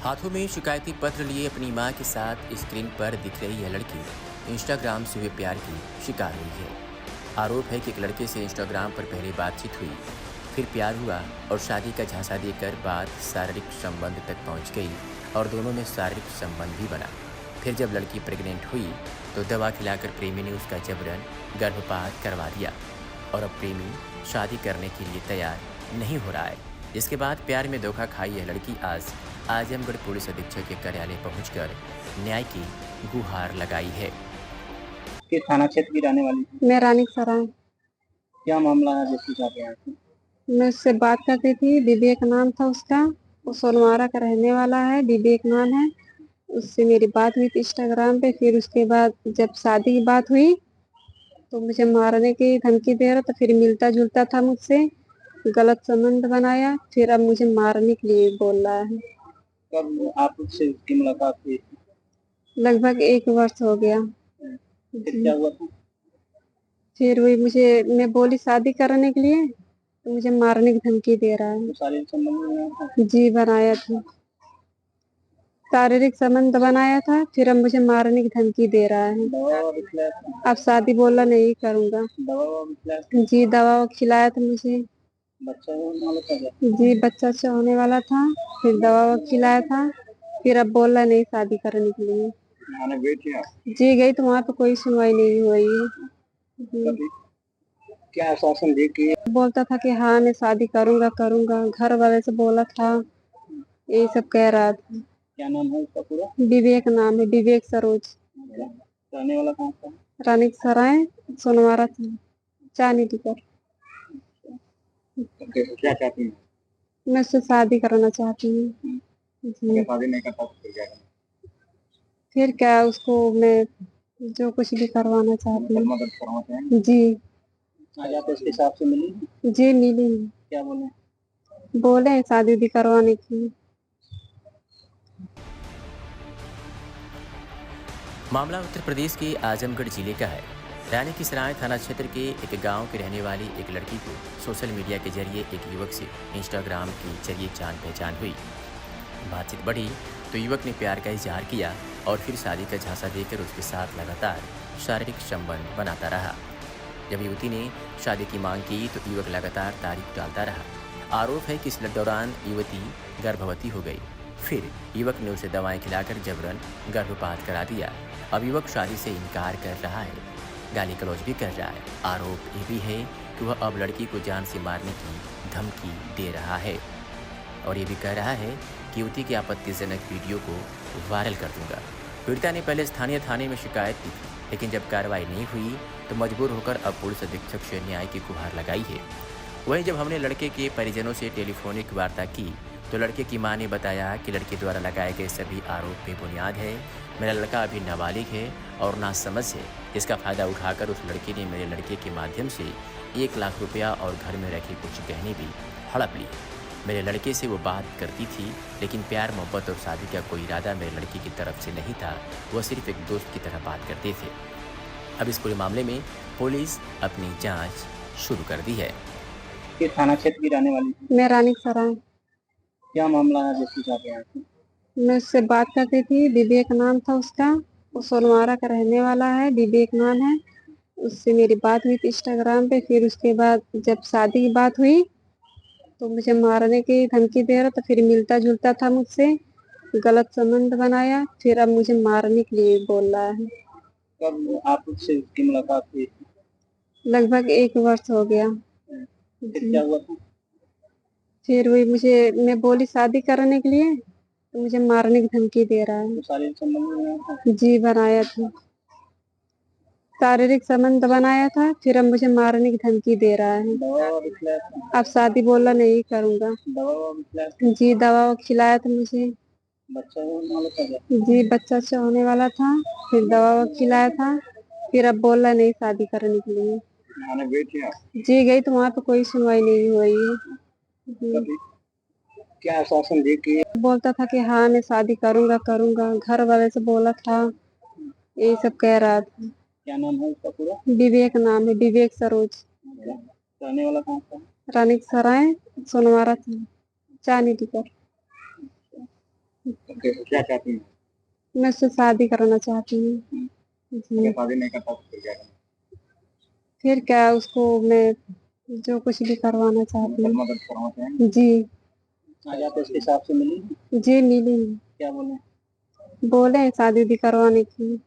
हाथों में शिकायती पत्र लिए अपनी मां के साथ स्क्रीन पर दिख रही यह लड़की इंस्टाग्राम से हुए प्यार की शिकार हुई है। आरोप है कि एक लड़के से इंस्टाग्राम पर पहले बातचीत हुई, फिर प्यार हुआ और शादी का झांसा देकर बात शारीरिक संबंध तक पहुंच गई और दोनों में शारीरिक संबंध भी बना। फिर जब लड़की प्रेग्नेंट हुई तो दवा खिलाकर प्रेमी ने उसका जबरन गर्भपात करवा दिया और अब प्रेमी शादी करने के लिए तैयार नहीं हो रहा है। जिसके बाद प्यार में धोखा खाई यह लड़की आज आजमगढ़ पुलिस अधीक्षक के कार्यालय पहुंचकर न्याय की गुहार लगाई है। किस थाना क्षेत्र की रहने वाली थी? मैं रानी सराय। क्या मामला है जिसकी आप यहाँ थी? मैं उससे बात करती थी, विवेक नाम था उसका। वो सोनवारा का रहने वाला है, विवेक नाम है। उससे मेरी बात हुई थी इंस्टाग्राम पे। फिर उसके बाद जब शादी की बात हुई तो मुझे मारने की धमकी दे रहा था। फिर मिलता जुलता था मुझसे, गलत संबंध बनाया। फिर अब मुझे मारने के लिए बोल रहा है। कब आप उससे उसकी मुलाकात हुई थी? लगभग 1 वर्ष हो गया। फिर क्या हुआ था? फिर मैं बोली शादी करने के लिए तो मुझे मारने की धमकी दे रहा है। तो शारीरिक संबंध बनाया था? जी बनाया था, शारीरिक संबंध बनाया था। फिर अब मुझे मारने की धमकी दे रहा है। दवा भी खिलाया था? अब शादी बोला नहीं करूंगा। दवा भी खिलाया था? जी दवा खिलाया था मुझे। बच्चा होने वाला था क्या? जी बच्चा अच्छा होने वाला था। फिर दवा खिलाया था। फिर अब बोला नहीं शादी करने के लिए। थाने गई थी आप? जी गई तो वहाँ पे कोई सुनवाई नहीं हुई है। जी। क्या आश्वासन दी कि बोलता था कि हाँ मैं शादी करूंगा करूंगा, घर वाले से बोला था, यही सब कह रहा था। क्या नाम है उसका पूरा? विवेक नाम है, विवेक सरोज। रहने वाला कहाँ का? रानी सराय, सोनवारा चांदी टिकर। क्या चाहती हैं? मैं उससे शादी कराना चाहती हूँ। जी शादी नहीं करता तो फिर क्या करना? फिर क्या, उसको मैं जो कुछ भी करवाना चाहती हूँ। मदद करवाते हैं? जी आज आप इसके हिसाब से मिली? जी मिली। क्या बोले? बोले शादी भी करवाने की। मामला उत्तर प्रदेश के आजमगढ़ जिले का है। रानी की सराय थाना क्षेत्र के एक गांव के रहने वाली एक लड़की को सोशल मीडिया के जरिए एक युवक से इंस्टाग्राम के जरिए जान पहचान हुई। बातचीत बढ़ी तो युवक ने प्यार का इजहार किया और फिर शादी का झांसा देकर उसके साथ लगातार शारीरिक संबंध बनाता रहा। जब युवती ने शादी की मांग की तो युवक लगातार तारीफ डालता रहा। आरोप है कि इस दौरान युवती गर्भवती हो गई। फिर युवक ने उसे दवाएं खिलाकर जबरन गर्भपात करा दिया। अब युवक शादी से इनकार कर रहा है, गाली गलौज भी कर रहा है। आरोप ये भी है कि वह अब लड़की को जान से मारने की धमकी दे रहा है और ये भी कह रहा है कि युवती के आपत्तिजनक वीडियो को वायरल कर दूंगा। पीड़िता ने पहले स्थानीय थाने में शिकायत की थी, लेकिन जब कार्रवाई नहीं हुई तो मजबूर होकर अब पुलिस अधीक्षक से न्याय की गुहार लगाई है। वहीं जब हमने लड़के के परिजनों से टेलीफोनिक वार्ता की तो लड़के की मां ने बताया कि लड़के द्वारा लगाए गए सभी आरोप बेबुनियाद है। मेरा लड़का अभी नाबालिग है और नासमझ है। इसका फायदा उठाकर उस लड़के ने मेरे लड़के के माध्यम से 1 लाख रुपया और घर में रखे कुछ गहने भी हड़प लिए। मेरे लड़के से वो बात करती थी, लेकिन प्यार मोहब्बत और शादी का कोई इरादा मेरे लड़की की तरफ से नहीं था। वह सिर्फ एक दोस्त की तरह बात करते थे। अब इस पूरे मामले में पुलिस अपनी जांच शुरू कर दी है। किस थाना क्षेत्र की रहने वाली थी? मैं रानी सराय। क्या मामला है जिसकी आप यहाँ थी? मैं उससे बात करती थी, विवेक नाम था उसका। वो सोनवारा का रहने वाला है, विवेक नाम है। उससे मेरी बात हुई थी इंस्टाग्राम पे। फिर उसके बाद जब शादी की बात हुई तो मुझे मारने की धमकी दे रहा था। फिर मिलता जुलता था मुझसे, गलत संबंध बनाया। फिर अब मुझे मारने के लिए बोल रहा है। कब आप उससे उसकी मुलाकात हुई थी? लगभग 1 वर्ष हो गया। फिर क्या हुआ था? फिर मैं बोली शादी करने के लिए तो मुझे मारने की धमकी दे रहा है। तो शारीरिक संबंध बनाया था? जी बनाया था, शारीरिक संबंध बनाया था। फिर अब मुझे मारने की धमकी दे रहा है। दवा भी खिलाया था? अब शादी बोला नहीं करूंगा। दवा भी खिलाया था? जी दवा खिलाया था मुझे। बच्चा होने वाला था क्या? जी बच्चा अच्छा होने वाला था। फिर दवा खिलाया था। फिर अब बोला नहीं शादी करने के लिए। थाने गई थी आप? जी गई तो वहाँ पे कोई सुनवाई नहीं हुई है। जी। क्या आश्वासन दी कि बोलता था कि हाँ मैं शादी करूंगा करूंगा, घर वाले से बोला था, यही सब कह रहा था। क्या नाम है उसका पूरा? विवेक नाम है, विवेक सरोज। रहने वाला कहाँ का? रानी सराय, सोनवारा चांदी टिकर। तो क्या चाहती हैं? मैं उससे शादी कराना चाहती हूँ। अगर जी। शादी नहीं करता तो फिर क्या करें? फिर क्या, उसको मैं जो कुछ भी करवाना चाहती हूँ। मदद करवाते हैं। जी। आ जाते इसके हिसाब से मिली? जी मिली। क्या बोले? बोले हैं शादी भी करवाने की।